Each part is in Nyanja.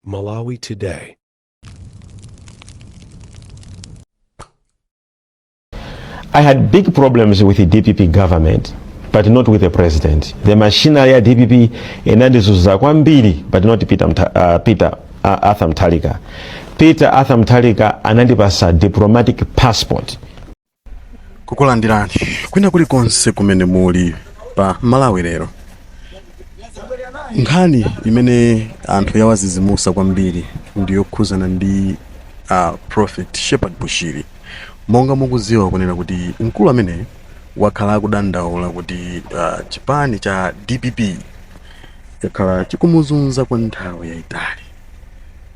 Malawi Today. I had big problems with the DPP government, but not with the president. The machinery ya DPP inandizunza kwambiri, but not Peter Arthur Mutharika. Peter Arthur Mutharika anandipasa diplomatic passport. Kukulandirani kwina kulikonse kumene muli pa Malawi lero. Nkhani imene anthu yawazizimusa kwambiri ndiyo kukhuzana ndi Prophet Shepherd Bushiri. Monga mukuziwa kunena kuti mkulu amene wakhala akudandaula kuti chipani cha DPP chakhala chikumuzunza kwa nthawi yayitali.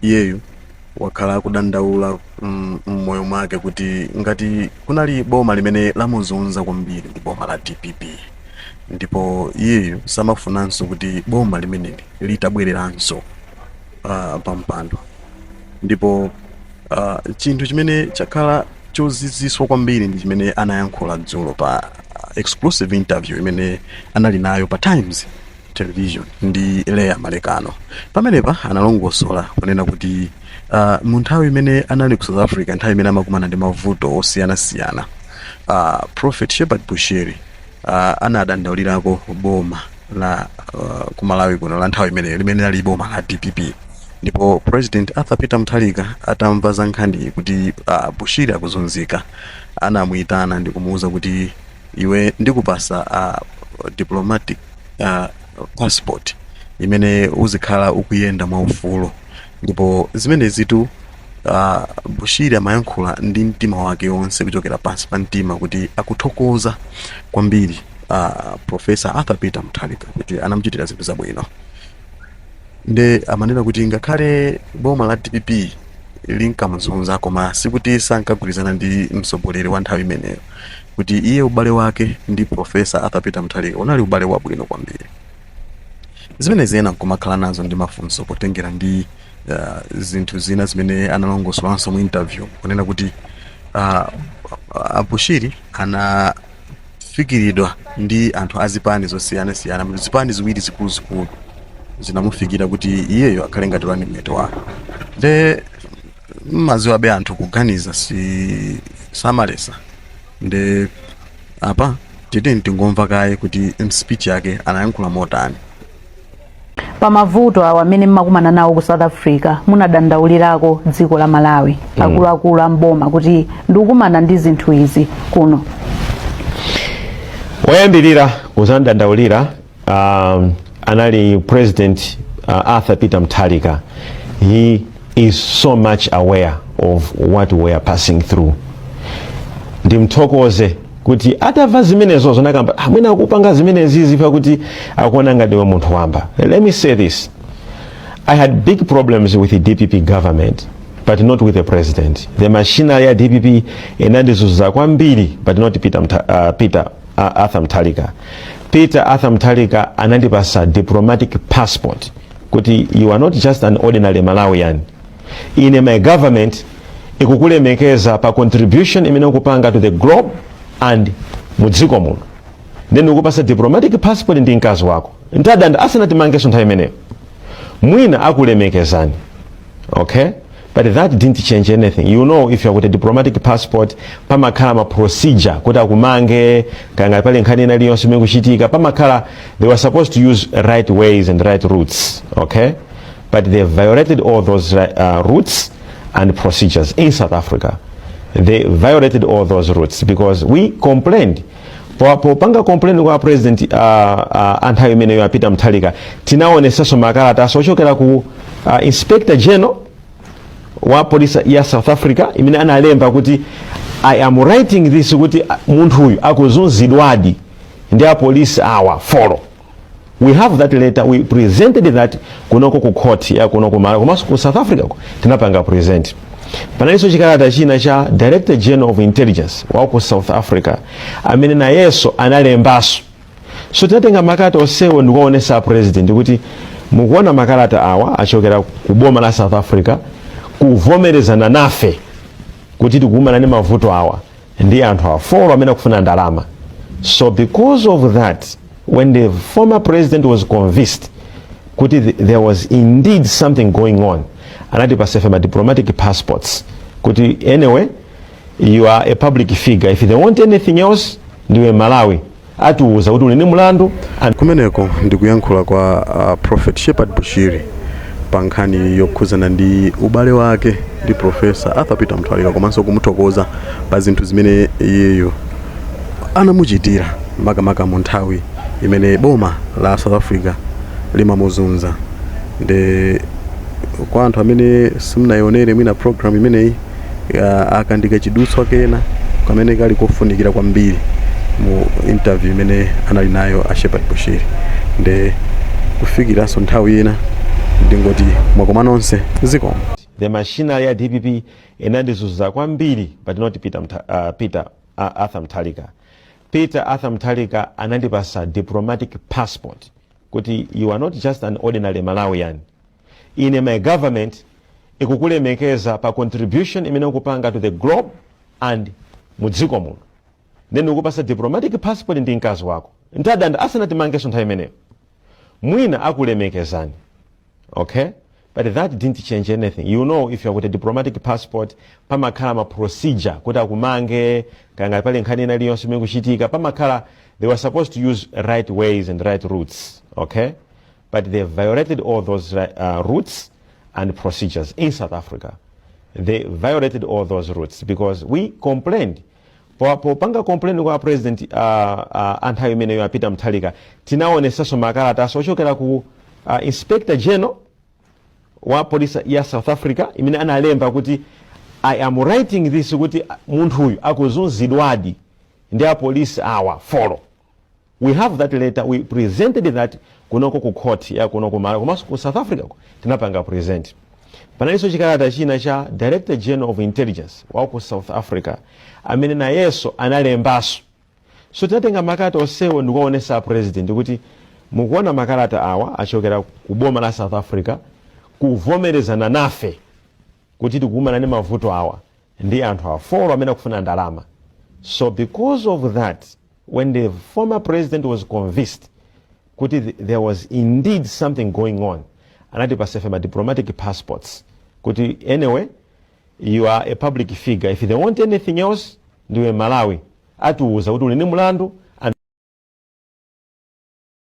Iyeyo wakhala akudandaula mmoyo mwake kuti ngati kunali boma limene lamuzunza kwambiri ndi boma la DPP, ndipo iyeyo samafunanso kuti boma limeneli litabwereranso pa mpando. Ndipo chinthu chimene chakhala choziziswa kwambiri ndi chimene anayankhula dzulo pa exclusive interview imene anali nayo pa Times Television ndi Leah Malekano. Pamenepa analongosola kunena kuti mu nthawi imene anali ku South Africa, nthawi imene amakumana ndi mavuto osiyanasiyana, Prophet Shepherd Bushiri anadandaulirako boma la ku Malawi kuno la nthawi imene limene ali boma la DPP. Ndipo President Arthur Peter Mutharika atamva za nkhani kuti Bushiri akuzunzika, anamuyitana ndi kumuwuza kuti iwe ndikupasa diplomatic passport imene uzikhala ukuyenda mwaufulu. Ndipo zimene zitu Bushiri amayankhula ndi mtima wake wonse kuchokera pansi pa mtima kuti akuthokoza kwambiri Professor Arthur Peter Mutharika kuti anamuchitira zinthu zabwino. Nde amanena kuti ngakhale boma la DPP linkamuzunza koma sikuti sankagwirizana ndi mtsogoleri wa nthawi imeneyo, kuti iye ubale wake ndi Professor Arthur Peter Mutharika unali ubale wabwino kwambiri. Zimene zena kumakhala nazo ndi mafunso potengera ndi zinthu zina zimene analongosolanso mu interview kunena kuti Bushiri anafikiridwa ndi anthu azipani zosiyana-siyana, zipani ziwiri zikulu zinamufikira kuti iyeyo akhale ngati running mate wake. Nde maziwa be anthu kuganiza samalesa. Nde apa titi ntingomva kaye kuti speech yake anayankhula motani. Pamavuto awa amene mmakumana nawo ku South Africa munadandaulirako dziko la Malawi akuluakulu amboma kuti ndikukumana ndi zinthu izi kuno. Woyambirira kuzandandaulira anali President Arthur Peter Mutharika. He is so much aware of what we are passing through. Ndimthokoze kuti atava zimenezo zonakamba mwina kupanga zimenezi zifa kuti akuona ngati we munthu wamba. Let me say this. I had big problems with the DPP government, but not with the president. The machinery ya DPP inandizunza kwambiri, but not Peter Arthur Mutharika. Peter Arthur Mutharika anandipasa diplomatic passport kuti you are not just an ordinary Malawian. In my government ikukulemekeza pa contribution imene ukupanga to the globe and mudziko muno. Then ukupasa diplomatic passport ndi mkazi wako. Ntadanda asanati mangeso nthawi imeneyo. Mwina akulemekezani. Okay? But that didn't change anything. You know, if you have got a diplomatic passport, pamakhala procedure kuti akumange kanga pale nkhani ina liyonse imene kuchitika pamakhala, they were supposed to use right ways and right routes. Okay? But they violated all those routes and procedures in South Africa. They violated all those routes because we complained. Popanga complain kwa President anthawi imene ya Peter Mutharika, tinaonesaso makalata sochokera ku Inspector General wa polisi ya South Africa imene analemba kuti I am writing this kuti munthu uyu akuzunzidwadi ndi a police awa follow. We have that letter, we presented that kunoko ku court ya kunoko komanso ku South Africa tinapanga present. Panaliso chikalata china cha Director General of Intelligence wa ku South Africa amene na yeso analembaso. So tinatenga makalata onsewo ndikuonesa president kuti mukuona makalata awa achokera ku boma la South Africa kuvomerezana nafe kuti tikumana ndi mavuto awa ndi anthu afolo amene kufuna ndalama. So because of that, when the former president was convinced kuti there was indeed something going on, anatipasa ma diplomatic passports kuti anyway you are a public figure, if they want anything else ndiwe Malawi atiuza kuti uli ndi mulandu. Kumeneko ndikuyankhula kwa Prophet Shepard Bushiri pa nkhani yokhuzana ndi ubale wake ndi Professor Arthur Peter Mutharika, komanso kumuthokoza pa zinthu zimene iyeyo anamuchitira makamaka mu nthawi imene boma la South Africa limamuzunza. Nde kwa anthu amene simunayionere mwina program imeneyi akandika chidutswa kena kamene kali kofunikira kwambiri mu interview imene anali nayo a Shepard Bushiri. Nde kufikiranso nthawi ina ndingoti mwakoma nonse zikomo. The machinery ya DPP inandizunza kwambiri, but not Arthur Mutharika. Peter Arthur Mutharika anandipasa diplomatic passport kuti you are not just an ordinary Malawian. In my government ikukulemekeza pa contribution imene ukupanga to the globe and mudziko muno. Then ukupasa diplomatic passport ndi mkazi wako. Ntadanda asanati mangeso nthawi imeneyo. Mwina akulemekezani. Okay? But that didn't change anything. You know, if you have got a diplomatic passport, pamakhala ma procedure kuti akumange kanga pale nkhani ina liyonse imene kuchitika pamakhala, they were supposed to use right ways and right routes. Okay? But they violated all those routes and procedures in South Africa. They violated all those routes because we complained. Popanga complain kwa president anthawi imene ya Peter Mutharika, tinaonesaso makalata ochokera ku Inspector General wa polisi ya South Africa imene analemba kuti I am writing this kuti munthu uyu akuzunzidwadi ndi a police awa follow. We have that letter, we presented that kunoko ku court ya kunoko mara komanso ku South Africa tinapanga present. Panaliso chikalata china cha Director General of Intelligence wa ku South Africa amene na yeso analembaso. So tinatenga makalata onsewo ndikuonesa president kuti mukuona makalata awa achokera kuboma la South Africa kuvomerezana nafe kuti tikumana ndi mavuto awa ndi anthu afolo amene akufuna ndalama. So because of that, when the former president was convinced kuti there was indeed something going on, anatipasa ma diplomatic passports kuti anyway you are a public figure, if they want anything else ndiwe Malawi atiuza kuti uli ndi mulandu